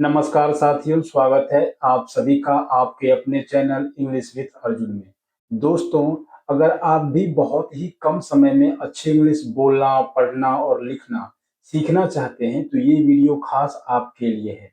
नमस्कार साथियों, स्वागत है आप सभी का आपके अपने चैनल इंग्लिश विद अर्जुन में। दोस्तों, अगर आप भी बहुत ही कम समय में अच्छी इंग्लिश बोलना, पढ़ना और लिखना सीखना चाहते हैं, तो ये वीडियो खास आपके लिए है।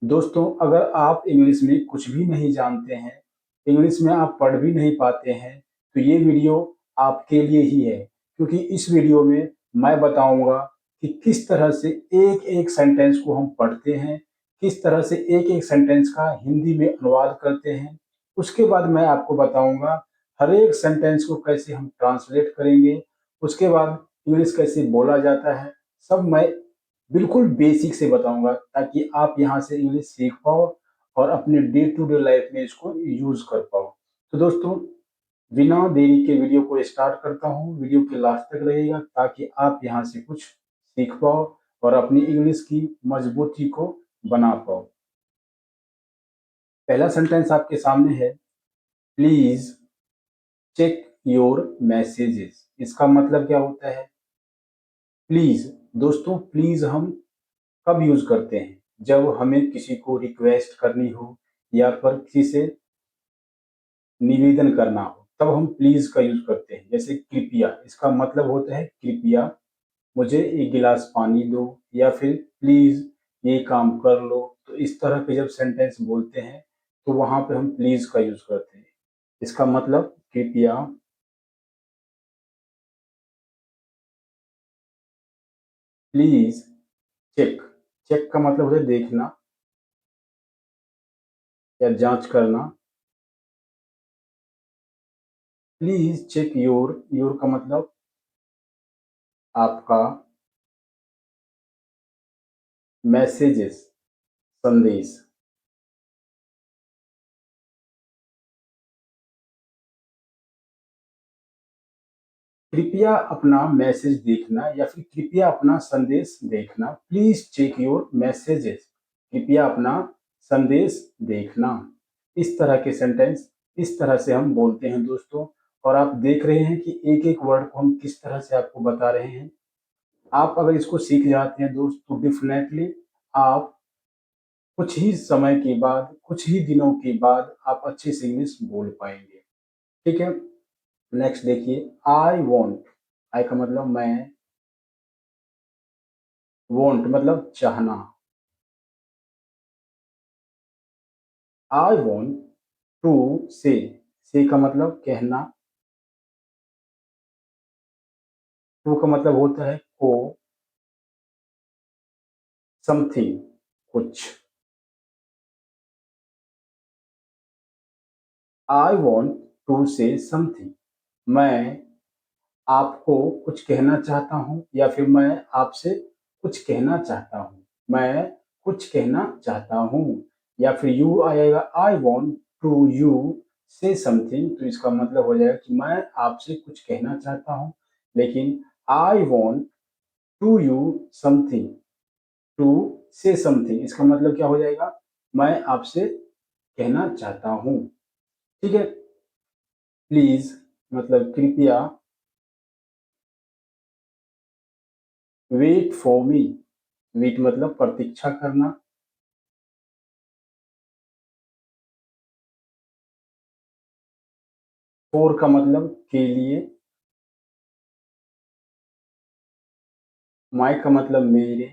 दोस्तों, अगर आप इंग्लिश में कुछ भी नहीं जानते हैं, इंग्लिश में आप पढ़ भी नहीं पाते हैं, तो ये वीडियो आपके लिए ही है। क्योंकि इस वीडियो में मैं बताऊंगा कि किस तरह से एक-एक सेंटेंस को हम पढ़ते हैं, किस तरह से एक-एक सेंटेंस का हिंदी में अनुवाद करते हैं। उसके बाद मैं आपको बताऊंगा हर एक सेंटेंस को कैसे हम ट्रांसलेट करेंगे, उसके बाद इंग्लिश कैसे बोला जाता है, सब मैं बिल्कुल बेसिक से बताऊंगा ताकि आप यहाँ से इंग्लिश सीख पाओ और अपने डे टू डे लाइफ में इसको यूज कर पाओ। तो दोस्तों, बिना देरी के वीडियो को स्टार्ट करता हूँ। वीडियो के लास्ट तक रहेगा ताकि आप यहाँ से कुछ सीख पाओ और अपनी इंग्लिश की मजबूती को बना पाओ। पहला सेंटेंस आपके सामने है, प्लीज चेक योर मैसेजेस। इसका मतलब क्या होता है? प्लीज। दोस्तों, प्लीज हम कब यूज करते हैं? जब हमें किसी को रिक्वेस्ट करनी हो या फिर किसी से निवेदन करना हो, तब हम प्लीज का यूज करते हैं। जैसे कृपया, इसका मतलब होता है कृपया मुझे एक गिलास पानी दो, या फिर प्लीज ये काम कर लो। तो इस तरह के जब सेंटेंस बोलते हैं तो वहां पे हम प्लीज का यूज करते हैं। इसका मतलब कृपया प्लीज चेक। चेक का मतलब होता है देखना या जांच करना। Please check your. योर का मतलब आपका, मैसेजेस संदेश। कृपया अपना मैसेज देखना या फिर कृपया अपना संदेश देखना। Please check your messages. कृपया अपना संदेश देखना। इस तरह के सेंटेंस इस तरह से हम बोलते हैं दोस्तों। और आप देख रहे हैं कि एक एक वर्ड को हम किस तरह से आपको बता रहे हैं। आप अगर इसको सीख जाते हैं दोस्त, तो डेफिनेटली आप कुछ ही समय के बाद, कुछ ही दिनों के बाद आप अच्छे से इंग्लिश बोल पाएंगे। ठीक है। नेक्स्ट देखिए, आई वॉन्ट। आई का मतलब मैं, वॉन्ट मतलब चाहना। आई वॉन्ट टू से का मतलब कहना। टू का मतलब होता है को, समथिंग कुछ। I want to say something, मैं आपको कुछ कहना चाहता हूँ या फिर मैं आपसे कुछ कहना चाहता हूँ। मैं कुछ कहना चाहता हूँ। या फिर यू आएगा, I want to you say something. तो इसका मतलब हो जाएगा कि मैं आपसे कुछ कहना चाहता हूँ, लेकिन I want to you something, to say something, इसका मतलब क्या हो जाएगा? मैं आपसे कहना चाहता हूँ। ठीक है। प्लीज मतलब कृपया, वेट फॉर मी। वेट मतलब प्रतीक्षा करना। फॉर का मतलब के लिए। माई का मतलब मेरे।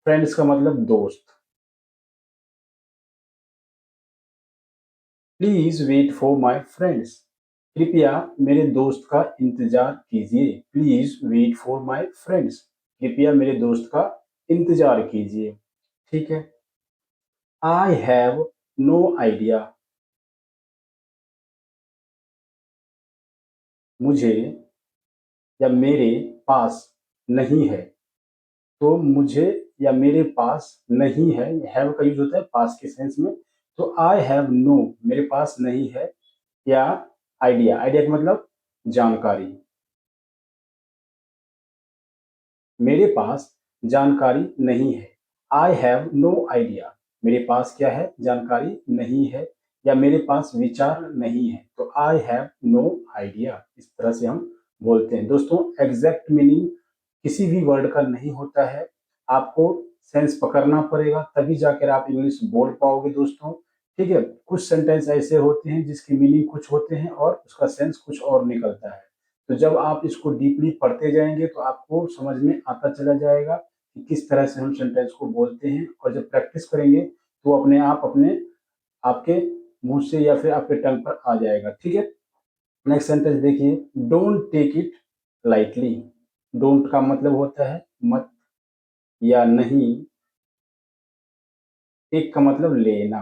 फ्रेंड्स का मतलब दोस्त। Please wait for my friends. कृपया मेरे दोस्त का इंतजार कीजिए। Please wait for my friends. कृपया मेरे दोस्त का इंतजार कीजिए। ठीक है। I have no idea. मुझे या मेरे पास नहीं है। तो मुझे या मेरे पास नहीं है, हैव का यूज होता है पास के सेंस में। तो आई हैव नो, मेरे पास नहीं है, या आइडिया। आइडिया का मतलब जानकारी। मेरे पास जानकारी नहीं है। I have no idea. मेरे पास क्या है? जानकारी नहीं है, या मेरे पास विचार नहीं है। तो आई हैव नो आइडिया, इस तरह से हम बोलते हैं दोस्तों। एग्जैक्ट मीनिंग किसी भी वर्ड का नहीं होता है। आपको सेंस पकड़ना पड़ेगा, तभी जाकर आप इंग्लिश बोल पाओगे दोस्तों। ठीक है, कुछ सेंटेंस ऐसे होते हैं जिसकी मीनिंग कुछ होते हैं और उसका सेंस कुछ और निकलता है। तो जब आप इसको डीपली पढ़ते जाएंगे तो आपको समझ में आता चला जाएगा कि किस तरह से हम सेंटेंस को बोलते हैं, और जब प्रैक्टिस करेंगे तो अपने आप अपने आपके मुंह से या फिर आपके टंग पर आ जाएगा। ठीक है, नेक्स्ट सेंटेंस देखिए, don't take it lightly. Don't का मतलब होता है मत या नहीं। टेक का मतलब लेना।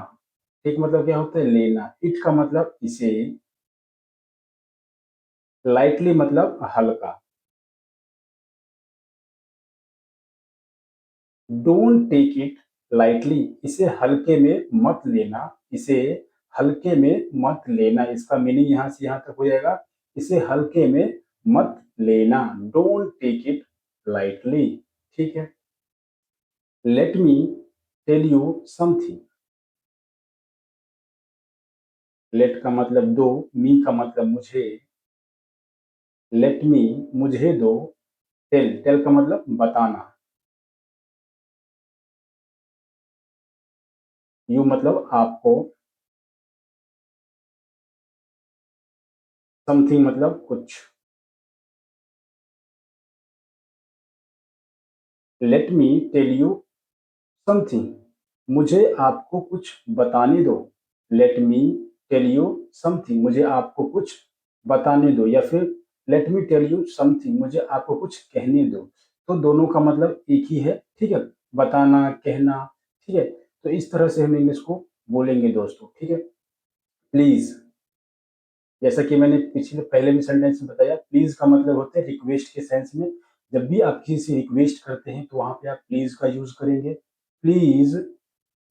टेक मतलब क्या होता है, लेना। इट का मतलब इसे। लाइटली मतलब हल्का। डोंट टेक इट लाइटली, इसे हल्के में मत लेना। इसे हल्के में मत लेना, इसका मीनिंग यहां से यहां तक हो जाएगा, इसे हल्के में मत लेना। Don't take it lightly. ठीक है, let me tell you something. Let का मतलब दो, मी का मतलब मुझे, लेट मी मुझे दो, टेल, टेल का मतलब बताना, यू मतलब आपको, समथिंग मतलब कुछ। Let me tell you something, मुझे आपको कुछ बताने दो। Let me tell you something, मुझे आपको कुछ बताने दो, या फिर let me tell you something, मुझे आपको कुछ कहने दो। तो दोनों का मतलब एक ही है। ठीक है, बताना, कहना। ठीक है, तो इस तरह से हम इंग्लिश को बोलेंगे दोस्तों। ठीक है, प्लीज, जैसा कि मैंने पिछले पहले भी सेंटेंस में बताया, प्लीज का मतलब होता है रिक्वेस्ट के सेंस में। जब भी आप किसी से रिक्वेस्ट करते हैं तो वहां पे आप प्लीज का यूज करेंगे। Please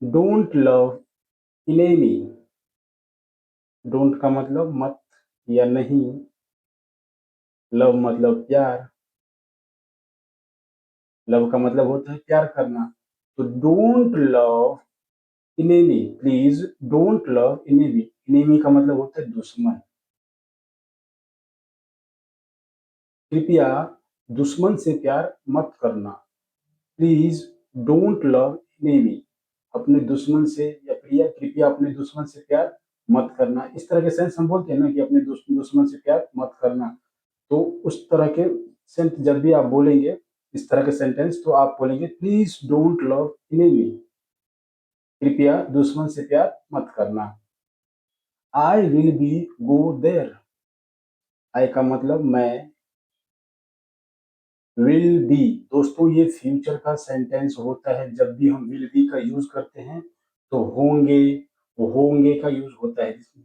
don't love enemy. Don't का मतलब मत या नहीं। लव मतलब प्यार। लव का मतलब होता है प्यार करना। तो don't love enemy, please don't love enemy. Enemy का मतलब होता है दुश्मन। कृपया दुश्मन से प्यार मत करना। प्लीज डोंट लव इनेमी, अपने दुश्मन से, या प्रिया कृपया अपने दुश्मन से प्यार मत करना। इस तरह के सेंस हम बोलते हैं ना कि अपने दुश्मन से प्यार मत करना। तो उस तरह के सेंट जब भी आप बोलेंगे इस तरह के सेंटेंस, तो आप बोलेंगे प्लीज डोंट लव इनेमी, कृपया दुश्मन से प्यार मत करना। I will be go there. I का मतलब मैं, विल बी दोस्तों ये फ्यूचर का सेंटेंस होता है। जब भी हम विल बी का यूज करते हैं तो होंगे, वो होंगे का यूज होता है इसमें।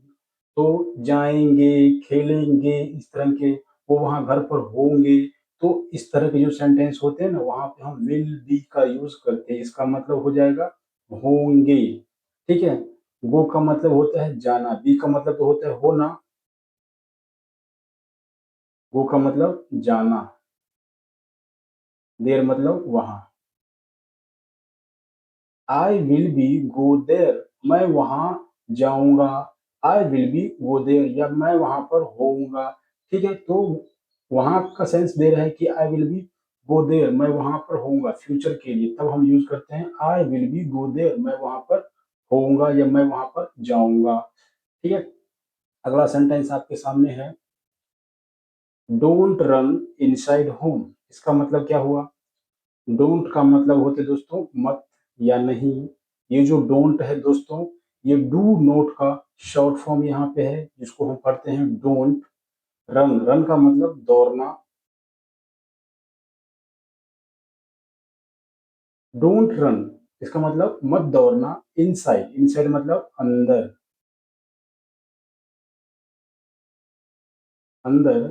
तो जाएंगे, खेलेंगे, इस तरह के, वो वहां घर पर होंगे। तो इस तरह के जो सेंटेंस होते हैं ना, वहां पे हम विल बी का यूज करते हैं। इसका मतलब हो जाएगा होंगे। ठीक है, गो का मतलब होता है जाना, बी का मतलब तो होता है होना, गो का मतलब जाना, देर मतलब वहां। I will be go there, मैं वहां जाऊंगा। I will be go there, या मैं वहां पर होऊंगा। ठीक है, तो वहां का सेंस दे रहा है कि I will be go there, मैं वहां पर होऊंगा फ्यूचर के लिए, तब हम यूज करते हैं I will be go there, मैं वहां पर होऊंगा या मैं वहां पर जाऊंगा। ठीक है, अगला सेंटेंस आपके सामने है, डोंट रन इनसाइड होम। इसका मतलब क्या हुआ, डोंट का मतलब होते हैं दोस्तों मत या नहीं। ये जो डोंट है दोस्तों, ये डू नोट का शॉर्ट फॉर्म यहाँ पे है, जिसको हम पढ़ते हैं डोंट। रन, रन का मतलब दौड़ना। डोंट रन, इसका मतलब मत दौड़ना। इनसाइड, इनसाइड मतलब अंदर, अंदर।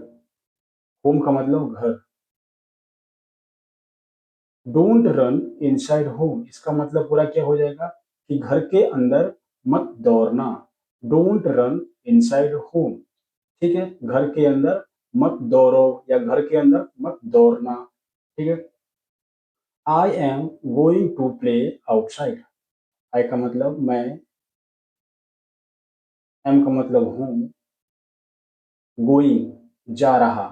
होम का मतलब घर। डोंट रन इनसाइड होम, इसका मतलब पूरा क्या हो जाएगा कि घर के अंदर मत दौड़ना। Don't run inside home. ठीक है, घर के अंदर मत दौड़ो या घर के अंदर मत दौड़ना। ठीक है, I am going to play outside. I का मतलब मैं, एम का मतलब हूँ, गोइंग जा रहा।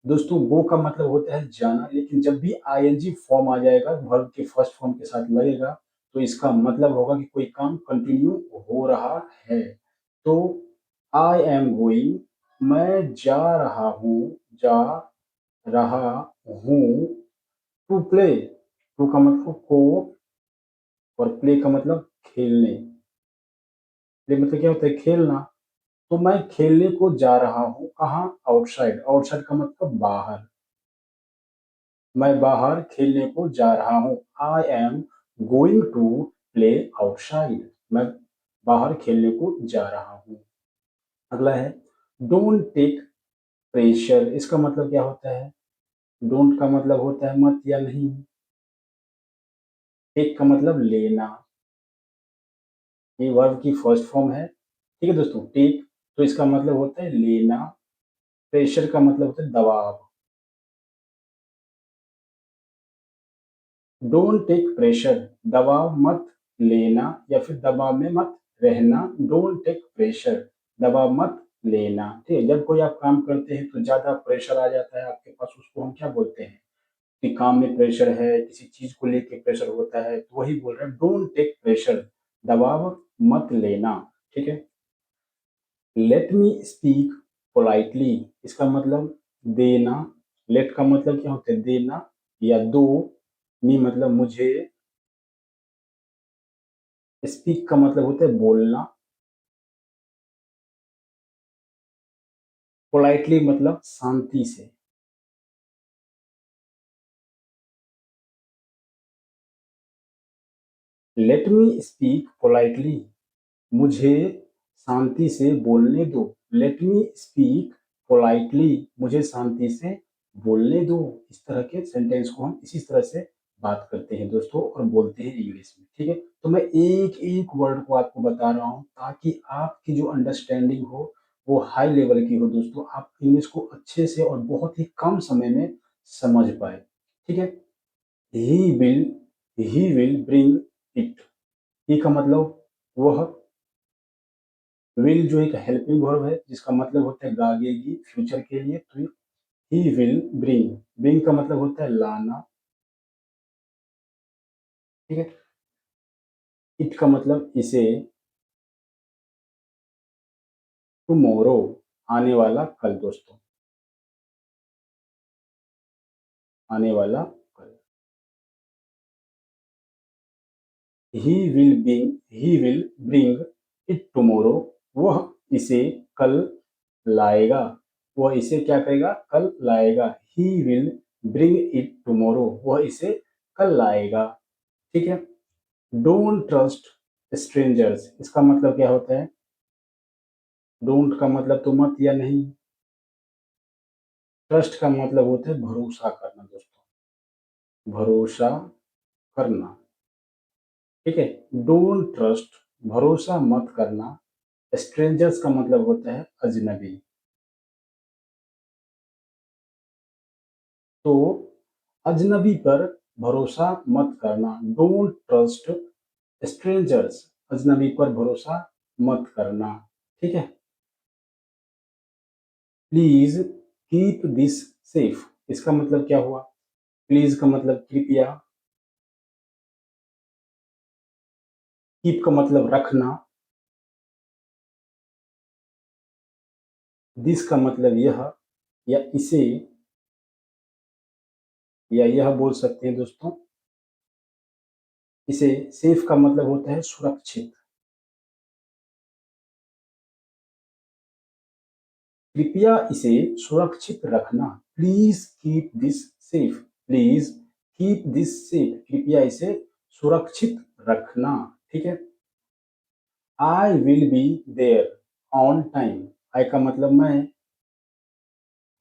दोस्तों गो का मतलब होता है जाना, लेकिन जब भी आईएनजी फॉर्म आ जाएगा वर्ब के फर्स्ट फॉर्म के साथ लगेगा तो इसका मतलब होगा कि कोई काम कंटिन्यू हो रहा है। तो आई एम गोइंग, मैं जा रहा हूँ, जा रहा हूँ टू प्ले। टू का मतलब को और प्ले का मतलब खेलने। प्ले मतलब क्या होता है? खेलना। तो मैं खेलने को जा रहा हूँ कहाँ? आउटसाइड। आउटसाइड का मतलब बाहर। मैं बाहर खेलने को जा रहा हूँ। I am going to play outside. मैं बाहर खेलने को जा रहा हूँ। अगला है डोंट टेक प्रेशर। इसका मतलब क्या होता है? डोंट का मतलब होता है मत या नहीं। टेक का मतलब लेना। ये वर्ब की फर्स्ट फॉर्म है। ठीक है दोस्तों, टेक तो इसका मतलब होता है लेना। प्रेशर का मतलब होता है दबाव। डोंट टेक प्रेशर, दबाव मत लेना या फिर दबाव में मत रहना। डोंट टेक प्रेशर, दबाव मत लेना। ठीक है, जब कोई आप काम करते हैं तो ज्यादा प्रेशर आ जाता है आपके पास, उसको हम क्या बोलते हैं? कि काम में प्रेशर है, किसी चीज को लेके प्रेशर होता है, तो वही बोल रहे हैं डोंट टेक प्रेशर, दबाव मत लेना। ठीक है। Let me speak politely. इसका मतलब देना। लेट का मतलब क्या होता है? देना या दो। मी मतलब मुझे। स्पीक का मतलब होता है बोलना। पोलाइटली मतलब शांति से। लेट मी स्पीक पोलाइटली, मुझे शांति से बोलने दो। लेट मी स्पीक पोलाइटली, मुझे शांति से बोलने दो। इस तरह के सेंटेंस को हम इसी तरह से बात करते हैं दोस्तों और बोलते हैं इंग्लिश में। ठीक है, तो मैं एक एक वर्ड को आपको बता रहा हूँ ताकि आपकी जो अंडरस्टैंडिंग हो वो हाई लेवल की हो दोस्तों, आप इंग्लिश को अच्छे से और बहुत ही कम समय में समझ पाए। ठीक है। He will, he will bring it. He का मतलब वह। विल जो एक हेल्पिंग वर्ब है जिसका मतलब होता है लागेगी फ्यूचर के लिए, तो ही विल ब्रिंग। ब्रिंग का मतलब होता है लाना। ठीक है। इट का मतलब इसे। टुमारो, आने वाला कल दोस्तों, आने वाला कल। ही विल ब्रिंग इट टुमारो, वह इसे कल लाएगा। वह इसे क्या करेगा? कल लाएगा। ही विल ब्रिंग इट टुमारो, वह इसे कल लाएगा। ठीक है। Don't trust strangers. इसका मतलब क्या होता है? डोंट का मतलब तो मत या नहीं। ट्रस्ट का मतलब होता है भरोसा करना दोस्तों, भरोसा करना। ठीक है। डोंट ट्रस्ट, भरोसा मत करना। स्ट्रेंजर्स का मतलब होता है अजनबी। तो अजनबी पर भरोसा मत करना। डोंट ट्रस्ट स्ट्रेंजर्स, अजनबी पर भरोसा मत करना। ठीक है। Please keep this safe. इसका मतलब क्या हुआ? प्लीज का मतलब कृपया। कीप का मतलब रखना। दिस का मतलब यह या इसे, या यह बोल सकते हैं दोस्तों। इसे सेफ का मतलब होता है सुरक्षित। कृपया इसे सुरक्षित रखना। Please keep this safe. Please keep this safe, कृपया इसे सुरक्षित रखना। ठीक है। I will be there on time. I का मतलब मैं।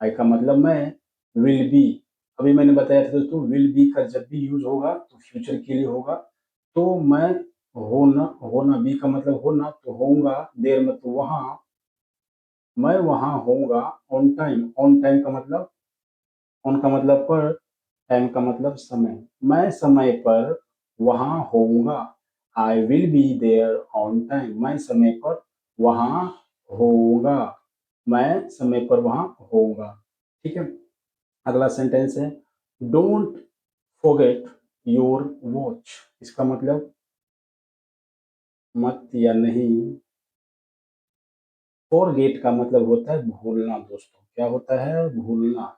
आई का मतलब मैं। विल बी, अभी मैंने बताया था दोस्तों, विल बी का जब भी यूज होगा तो फ्यूचर के लिए होगा। तो मैं होना, होना बी का मतलब होना, तो होऊंगा देर में तो वहां, मैं वहां होऊंगा। ऑन टाइम, ऑन टाइम का मतलब, ऑन का मतलब पर, टाइम का मतलब समय। मैं समय पर वहां होऊंगा। I will be there on time, मैं समय पर वहां होऊंगा। मैं समय पर वहां होऊंगा। ठीक है। अगला सेंटेंस है डोंट फॉरगेट योर वॉच। इसका मतलब मत या नहीं। फॉरगेट का मतलब होता है भूलना दोस्तों, क्या होता है? भूलना।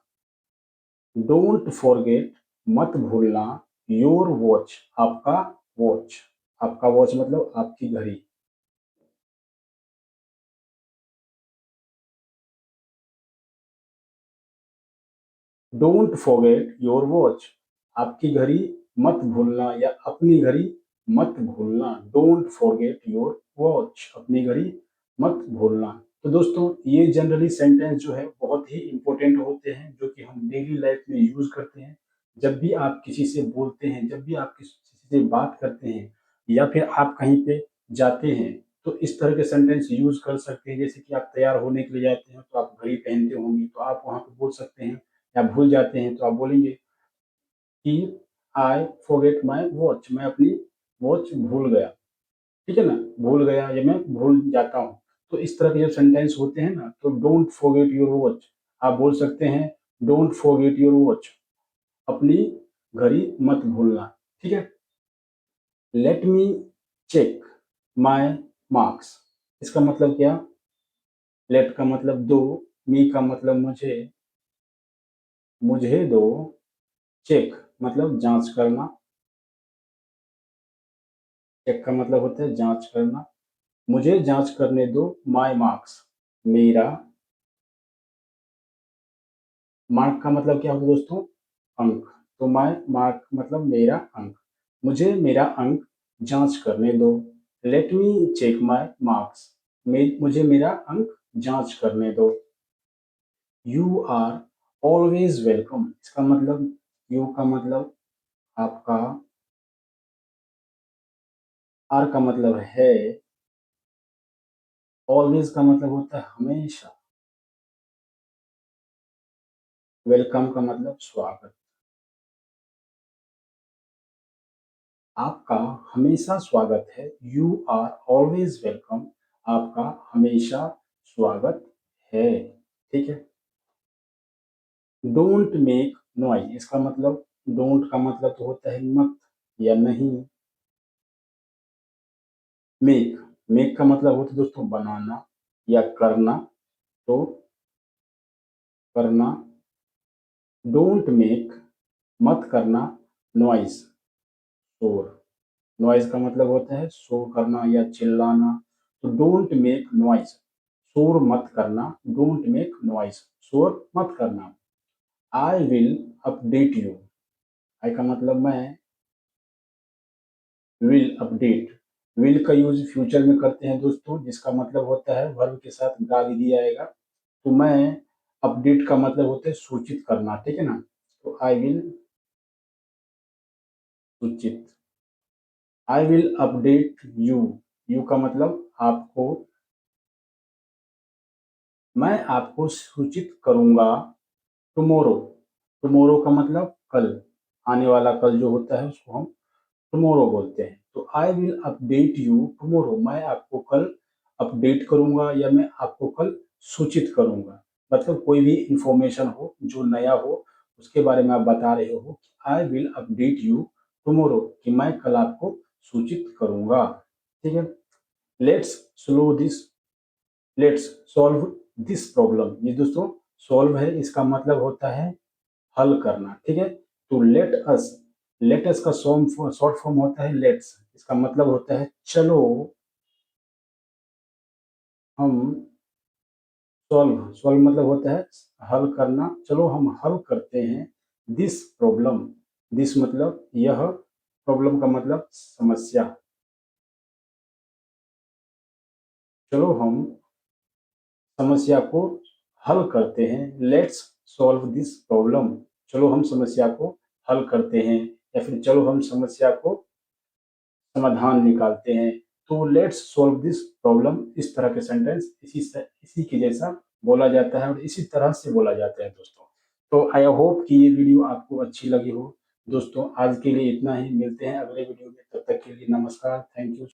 डोंट फॉरगेट, मत भूलना, योर वॉच, आपका वॉच। आपका वॉच मतलब आपकी घड़ी। डोंट फॉरगेट योर वॉच, आपकी घड़ी मत भूलना या अपनी घड़ी मत भूलना। डोंट फॉरगेट योर वॉच, अपनी घड़ी मत भूलना। तो दोस्तों ये जनरली सेंटेंस जो है बहुत ही इंपॉर्टेंट होते हैं, जो कि हम डेली लाइफ में यूज करते हैं। जब भी आप किसी से बोलते हैं, जब भी आप किसी से बात करते हैं, या फिर आप कहीं पे जाते हैं, तो इस तरह के सेंटेंस यूज कर सकते हैं। जैसे कि आप तैयार होने के लिए जाते हैं तो आप घड़ी पहनते होंगे, तो आप वहां पे बोल सकते हैं। या भूल जाते हैं तो आप बोलेंगे कि आई फॉरगेट माई वॉच, मैं अपनी वॉच भूल गया। ठीक है ना, भूल गया या मैं भूल जाता हूँ। तो इस तरह के जब सेंटेंस होते हैं ना, तो डोंट फॉरगेट योर वॉच, आप बोल सकते हैं डोंट फॉरगेट योर वॉच, अपनी घड़ी मत भूलना। ठीक है। Let me check my marks. इसका मतलब क्या? लेट का मतलब दो, मी का मतलब मुझे, मुझे दो, चेक मतलब जांच करना। चेक का मतलब होता है जांच करना। मुझे जांच करने दो माय मार्क्स, मेरा। मार्क का मतलब क्या होता है दोस्तों? अंक। तो माय मार्क मतलब मेरा अंक। मुझे मेरा अंक जांच करने दो। Let me check my marks, मुझे मेरा अंक जांच करने दो। You are always welcome. इसका मतलब यू का मतलब आपका, आर का मतलब है, ऑलवेज का मतलब होता है हमेशा, वेलकम का मतलब स्वागत। आपका हमेशा स्वागत है। यू आर ऑलवेज वेलकम, आपका हमेशा स्वागत है। ठीक है। Don't make noise. इसका मतलब डोंट का मतलब तो होता है मत या नहीं। मेक, मेक का मतलब होता है दोस्तों बनाना या करना। तो करना। डोंट मेक, मत करना, नॉइज, शोर। नॉइज का मतलब होता है शोर करना या चिल्लाना। तो डोंट मेक नॉइज, शोर मत करना। डोंट मेक नॉइज, शोर मत करना। I will update you. I का मतलब मैं, विल अपडेट। विल का यूज फ्यूचर में करते हैं दोस्तों, जिसका मतलब होता है वर्ब के साथ गा दिया जाएगा। तो मैं, अपडेट का मतलब होता है सूचित करना। ठीक है ना। तो आई विल, सूचित। आई विल अपडेट यू, यू का मतलब आपको, मैं आपको सूचित करूंगा टुमारो। टुमारो का मतलब कल, आने वाला कल जो होता है उसको हम टुमारो बोलते हैं। तो आई विल अपडेट यू टुमारो, मैं आपको कल अपडेट करूंगा या मैं आपको कल सूचित करूंगा। मतलब कोई भी इंफॉर्मेशन हो जो नया हो, उसके बारे में आप बता रहे हो। आई विल अपडेट यू टुमारो, कि मैं कल आपको सूचित करूंगा। ठीक है। Let's slow this, let's solve this problem. ये दोस्तों सॉल्व है, इसका मतलब होता है हल करना। ठीक है। तो लेट अस का शॉर्ट फॉर्म होता है लेट्स। इसका मतलब होता है चलो हम, सॉल्व, सॉल्व मतलब होता है हल करना। चलो हम हल करते हैं दिस प्रॉब्लम। दिस मतलब यह, प्रॉब्लम का मतलब समस्या। चलो हम समस्या को हल करते हैं। लेट्स सॉल्व दिस प्रॉब्लम, चलो हम समस्या को हल करते हैं। या फिर चलो हम समस्या को समाधान निकालते हैं। तो लेट्स सॉल्व दिस प्रॉब्लम, इस तरह के सेंटेंस इसी के जैसा बोला जाता है और इसी तरह से बोला जाता है दोस्तों। तो आई होप कि ये वीडियो आपको अच्छी लगी हो। दोस्तों आज के लिए इतना ही, मिलते हैं अगले वीडियो में, तब तक के लिए नमस्कार, थैंक यू।